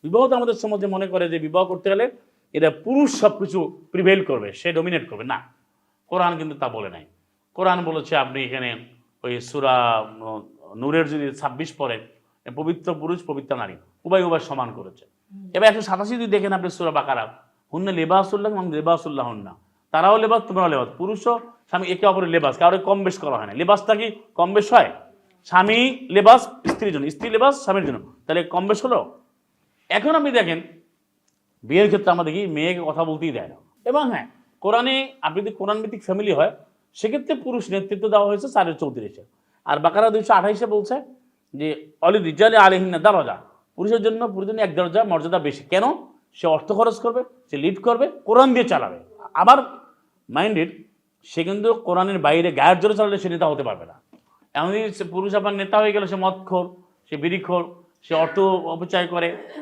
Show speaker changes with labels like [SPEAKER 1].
[SPEAKER 1] বিবাহ তো আমাদের সমাজে মনে করে যে বিবাহ করতে গেলে এটা পুরুষ সব কিছু প্রিভেল করবে, সে ডমিনেট করবে। না, কোরআন কিন্তু তা বলে নাই। কোরআন বলেছে আপনি এখানে ওই সূরা নূরের যদি 26 পড়েন, পবিত্র পুরুষ পবিত্র নারী উভয় উভয় সমান করেছে। এবার 187 যদি দেখেন আপনি সূরা বাকারা, হুন্না লিবাসুল্লাহ এবং লিবাসুল্লাহ হুন্না, তারাও লেবাস তোমরাও লেবাস, পুরুষও স্বামী একে অপরের লেবাস, কারো কম বেশ করা হয় না। লেবাসটা কি কম বেশ হয়? স্বামী লেবাস স্ত্রীর জন্য, স্ত্রী লেবাস স্বামীর জন্য, তাহলে কম বেশ হলো। এখন আপনি দেখেন বিয়ের ক্ষেত্রে আমরা দেখি মেয়েকে কথা বলতেই দেয় না। এবং হ্যাঁ, কোরআনে আপনি যদি কোরআন ভিত্তিক ফ্যামিলি হয় সেক্ষেত্রে পুরুষ নেতৃত্ব দেওয়া হয়েছে 4:34। আর বাকারা 228 বলছে যে অলি রিজালে আলাইহিন্না দারাজা, পুরুষের জন্য এক দরজা মর্যাদা বেশি। কেন? সে অর্থ খরচ করবে, সে লিড করবে, কোরআন দিয়ে চালাবে। আবার মাইন্ডেড, সে কিন্তু কোরআনের বাইরে গায়ের জোরে চালালে সে নেতা হতে পারবে না। এমনই পুরুষ আবার নেতা হয়ে গেল, সে মদখোর, সে বিড়িখোর, সে অর্থ অপচয় করে,